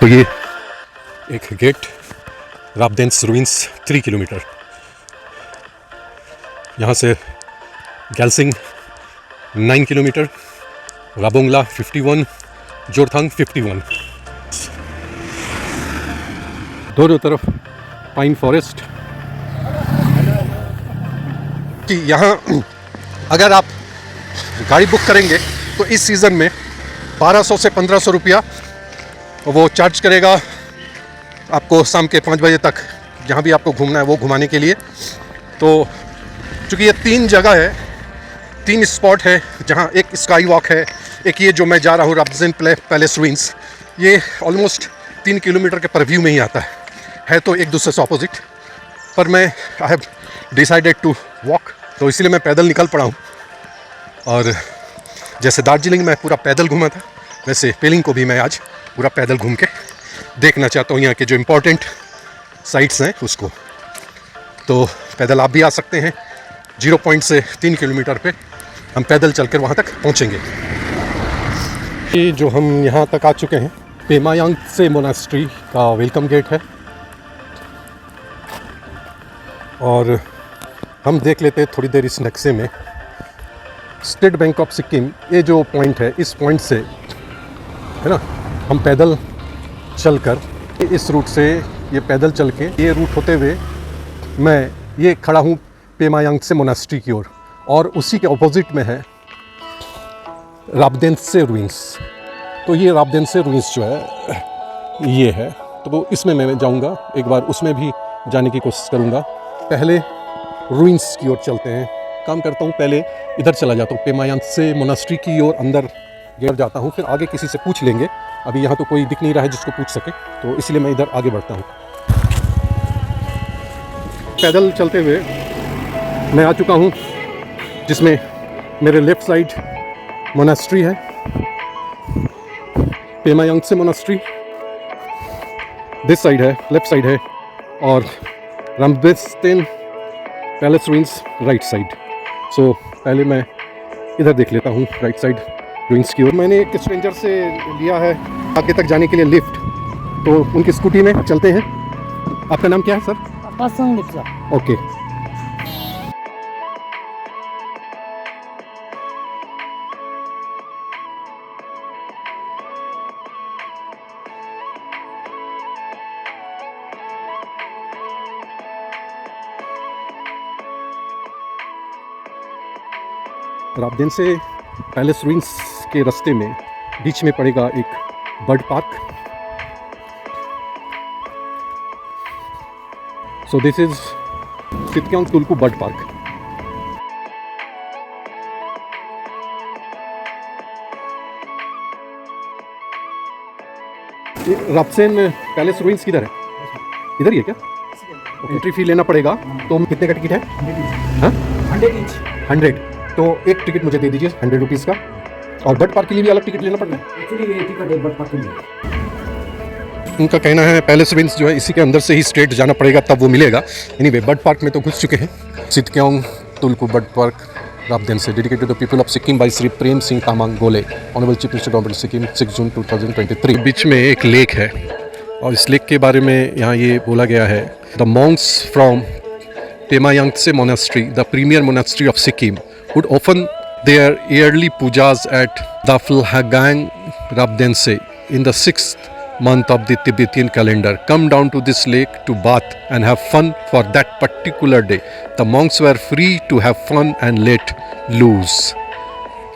तो ये एक गेट राबदेंस रुइंस 3 किलोमीटर, यहाँ से गैलसिंग 9 किलोमीटर, राबोंगला 51, जोरथांग 51। दोनों तरफ पाइन फॉरेस्ट। कि यहाँ अगर आप गाड़ी बुक करेंगे तो इस सीज़न में 1200 से 1500 रुपया वो चार्ज करेगा आपको शाम के 5 बजे तक, जहाँ भी आपको घूमना है वो घुमाने के लिए। तो चूँकि ये 3 जगह है, 3 स्पॉट है, जहाँ एक स्काई वॉक है, एक ये जो मैं जा रहा हूँ राबदेन पैलेस रुइंस, ये ऑलमोस्ट 3 किलोमीटर के परव्यू में ही आता है तो एक दूसरे से ऑपोजिट। पर मैं I have decided to walk, तो इसलिए मैं पैदल निकल पड़ा हूँ। और जैसे दार्जिलिंग में पूरा पैदल घूमा था, वैसे पेलिंग को भी मैं आज पूरा पैदल घूम के देखना चाहता हूँ यहाँ के जो इम्पोर्टेंट साइट्स हैं उसको। तो पैदल आप भी आ सकते हैं। 0 पॉइंट से 3 किलोमीटर पे हम पैदल चलकर वहाँ तक पहुँचेंगे। ये जो हम यहाँ तक आ चुके हैं, पेमा यांगत्से मोनास्ट्री का वेलकम गेट है। और हम देख लेते हैं थोड़ी देर इस नक्शे में। स्टेट बैंक ऑफ सिक्किम, ये जो पॉइंट है, इस पॉइंट से है ना हम पैदल चलकर इस रूट से, ये पैदल चल के ये रूट होते हुए मैं ये खड़ा हूँ पेमा यांगत्से मोनास्ट्री की ओर, और उसी के ऑपोजिट में है राबदेंसे रुइंस। तो ये राबदेंसे रुइंस जो है ये है, तो वो इसमें मैं जाऊँगा, एक बार उसमें भी जाने की कोशिश करूँगा। पहले रुइंस की ओर चलते हैं। काम करता हूँ, पहले इधर चला जाता हूँ, पेमा यांगत्से मोनास्ट्री की ओर अंदर गिर जाता हूँ, फिर आगे किसी से पूछ लेंगे। अभी यहाँ तो कोई दिख नहीं रहा है जिसको पूछ सके, तो इसलिए मैं इधर आगे बढ़ता हूँ। पैदल चलते हुए मैं आ चुका हूँ, जिसमें मेरे लेफ़्ट साइड मोनास्ट्री है, Pema Yangtse monastery this side है, लेफ़्ट साइड है, और राबदेन पैलेस रुइंस राइट साइड। सो पहले मैं इधर देख लेता हूँ राइट साइड रुइंस की ओर। मैंने एक स्ट्रेंजर से लिया है आगे तक जाने के लिए लिफ्ट, तो उनकी स्कूटी में चलते हैं। आपका नाम क्या है sir? Pasang Lipsa. Okay. Rabdentse palace ruins के रास्ते में बीच में पड़ेगा एक bird park. So this is Sitkyang Tulku bird park. Rabden palace ruins किधर है? इधर ही है क्या? एंट्री फी लेना पड़ेगा। तो कितने का टिकट है? हाँ 100। तो एक टिकट मुझे दे दीजिए 100 रुपीज़ का। और बर्ड पार्क के लिए भी अलग टिकट लेना पड़ता है? एक्चुअली ये टिकट है बर्ड पार्क के लिए। उनका कहना है पैलेस रुइंस जो है इसी के अंदर से ही स्ट्रेट जाना पड़ेगा तब वो मिलेगा। एनीवे बर्ड पार्क में तो घुस चुके हैं। Sitkyang Tulku bird park Rabdentse, dedicated to the people of Sikkim by Shri Prem Singh Tamang Golay, honourable chief minister government Sikkim, 6 June 2023। बीच में एक लेक है, और इस लेक के बारे में यहाँ ये बोला गया है, the monks from Pema Yangtse monastery, the premier monastery of Sikkim, would often their yearly pujas at Dafalhagang Rabdense in the 6th month of the Tibetan calendar come down to this lake to bath and have fun for that particular day. The monks were free to have fun and let loose.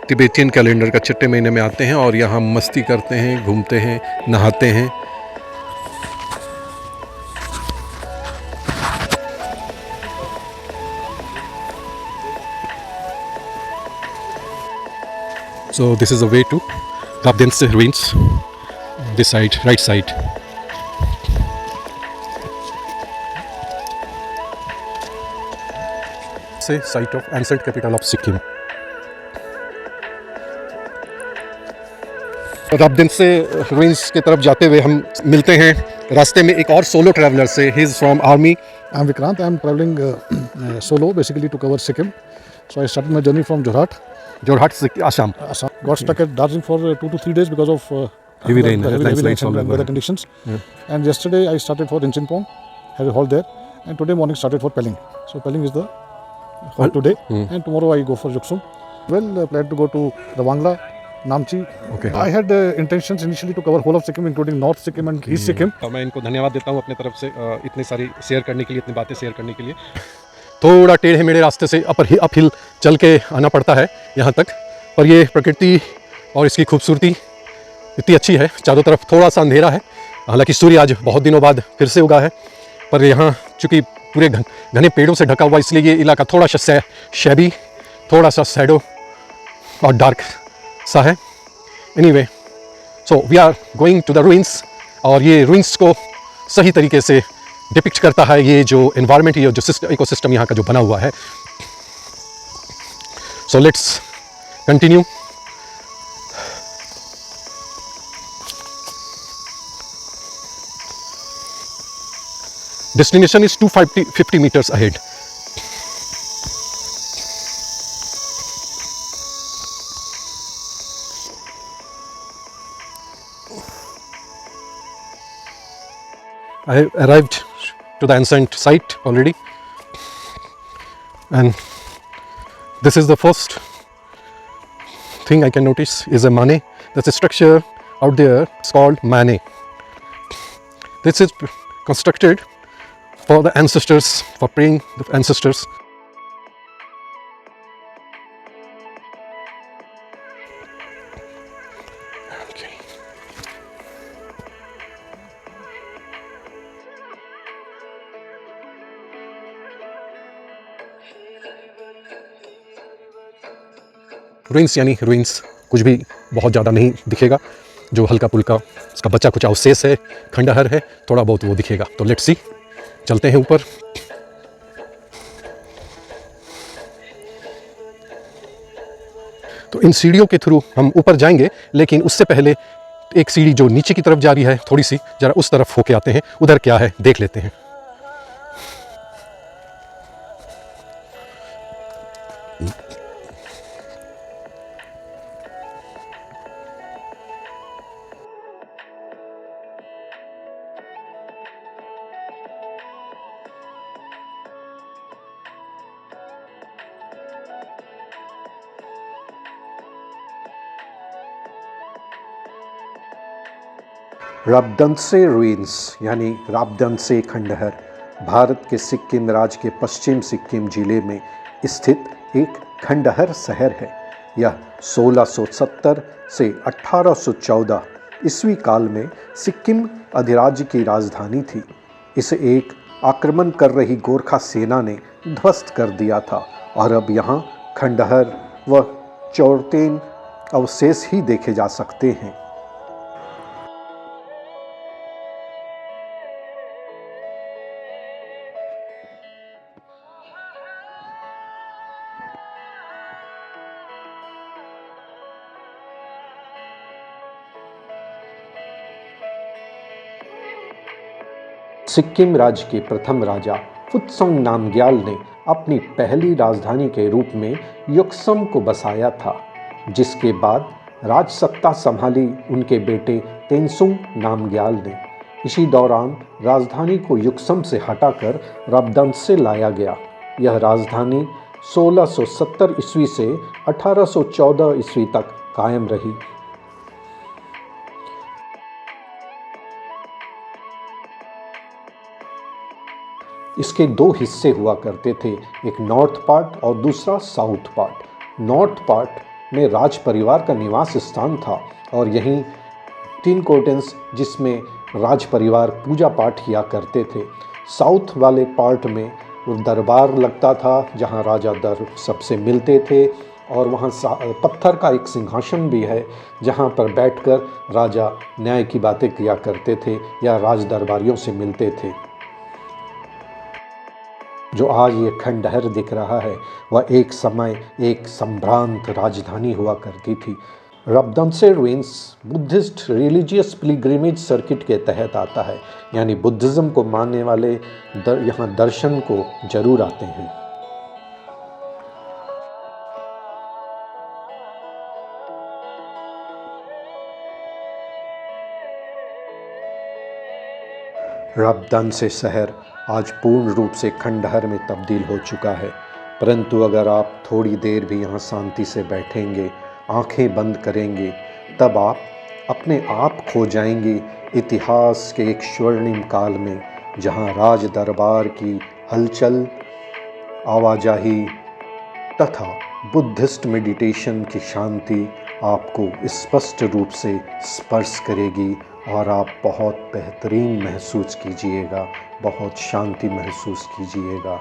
Tibetan calendar का छठे महीने में आते हैं और यहाँ मस्ती करते हैं, घूमते हैं, नहाते हैं। So this is the way to Rabdense ruins, this side, right side. Say site of ancient capital of Sikkim. Rabdentse ruins की तरफ जाते हुए हम मिलते हैं रास्ते में एक और सोलो ट्रैवलर से। He is from army. I am Vikrant. I am travelling solo basically to cover Sikkim. So I started my journey from Jorhat, Assam. Got stuck at Darjeeling for 2 to 3 days because of Heavy rain, the heavy landslides rains and all over. weather conditions. Yeah. And yesterday I started for Inchingpong, had a halt there, and today morning started for Pelling. So Pelling is the halt today, and tomorrow I go for Yuksum. Well, plan to go to the Wangla, Namchi. Okay. I had intentions initially to cover whole of Sikkim, including North Sikkim and East Sikkim. मैं इनको धन्यवाद देता हूँ अपने तरफ से इतनी सारी शेयर करने के लिए, इतनी बातें शेयर करने के लिए। थोड़ा टेढ़े मेढ़े रास्ते से अपहिल चल के आना पड़ता है यहाँ तक, पर ये प्रकृति और इसकी खूबसूरती इतनी अच्छी है। चारों तरफ थोड़ा सा अंधेरा है, हालांकि सूर्य आज बहुत दिनों बाद फिर से उगा है, पर यहाँ चूँकि पूरे घने पेड़ों से ढका हुआ, इसलिए ये इलाका थोड़ा सा शैबी, थोड़ा सा सैडो और डार्क सा है। Anyway, so we are going to the ruins, और ये रूइंस को सही तरीके से डिपिक्ट करता है ये जो एनवायरनमेंट, ये जो इकोसिस्टम यहाँ का जो बना हुआ है। So let's continue. Destination is 250 meters ahead. I have arrived to the ancient site already, and this is the first thing I can notice is a mane. There's a structure out there, it's called mane. This is constructed for the ancestors, for praying the ancestors. Okay. Ruins यानी ruins कुछ भी बहुत ज़्यादा नहीं दिखेगा, जो हल्का पुल्का उसका बचा कुछ अवशेष है, खंडहर है, थोड़ा बहुत वो दिखेगा। तो लेट्स सी, चलते हैं ऊपर। तो इन सीढ़ियों के थ्रू हम ऊपर जाएंगे, लेकिन उससे पहले एक सीढ़ी जो नीचे की तरफ जा रही है थोड़ी सी, जरा उस तरफ होके आते हैं, उधर क्या है देख लेते हैं। राबदंसे रुइंस यानी राबदंसे खंडहर भारत के सिक्किम राज्य के पश्चिम सिक्किम जिले में स्थित एक खंडहर शहर है। यह 1670 से 1814 ईस्वी काल में सिक्किम अधिराज्य की राजधानी थी। इसे एक आक्रमण कर रही गोरखा सेना ने ध्वस्त कर दिया था, और अब यहाँ खंडहर व चौरतेन अवशेष ही देखे जा सकते हैं। सिक्किम राज्य के प्रथम राजा फुत्सोंग नामग्याल ने अपनी पहली राजधानी के रूप में युक्सम को बसाया था, जिसके बाद राजसत्ता संभाली उनके बेटे तेंसुंग नामग्याल ने। इसी दौरान राजधानी को युक्सम से हटाकर राबदंसे लाया गया। यह राजधानी 1670 ईस्वी से 1814 ईस्वी तक कायम रही। इसके दो हिस्से हुआ करते थे, एक नॉर्थ पार्ट और दूसरा साउथ पार्ट। नॉर्थ पार्ट में राज परिवार का निवास स्थान था, और यहीं 3 कोर्टेंस जिसमें राज परिवार पूजा पाठ किया करते थे। साउथ वाले पार्ट में दरबार लगता था, जहां राजा दर सबसे मिलते थे, और वहां पत्थर का एक सिंहासन भी है, जहां पर बैठकर राजा न्याय की बातें किया करते थे या राज दरबारियों से मिलते थे। जो आज ये खंडहर दिख रहा है, वह एक समय एक संभ्रांत राजधानी हुआ करती थी। Rabdentse ruins Buddhist religious pilgrimage circuit के तहत आता है, यानी बुद्धिज़्म को मानने वाले यहाँ दर्शन को जरूर आते हैं। रबदन से शहर आज पूर्ण रूप से खंडहर में तब्दील हो चुका है, परंतु अगर आप थोड़ी देर भी यहाँ शांति से बैठेंगे, आंखें बंद करेंगे, तब आप अपने आप खो जाएंगे इतिहास के एक स्वर्णिम काल में, जहाँ राज दरबार की हलचल, आवाजाही तथा बुद्धिस्ट मेडिटेशन की शांति आपको स्पष्ट रूप से स्पर्श करेगी और आप बहुत बेहतरीन महसूस कीजिएगा, बहुत शांति महसूस कीजिएगा।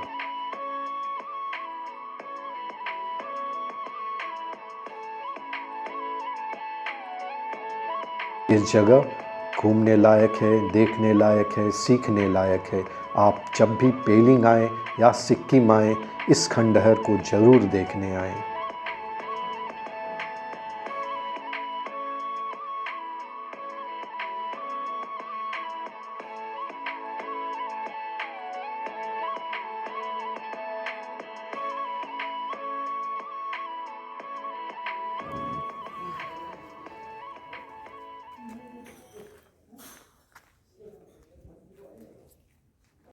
इस जगह घूमने लायक है, देखने लायक है, सीखने लायक है। आप जब भी पेलिंग आए या सिक्किम आए, इस खंडहर को ज़रूर देखने आएँ।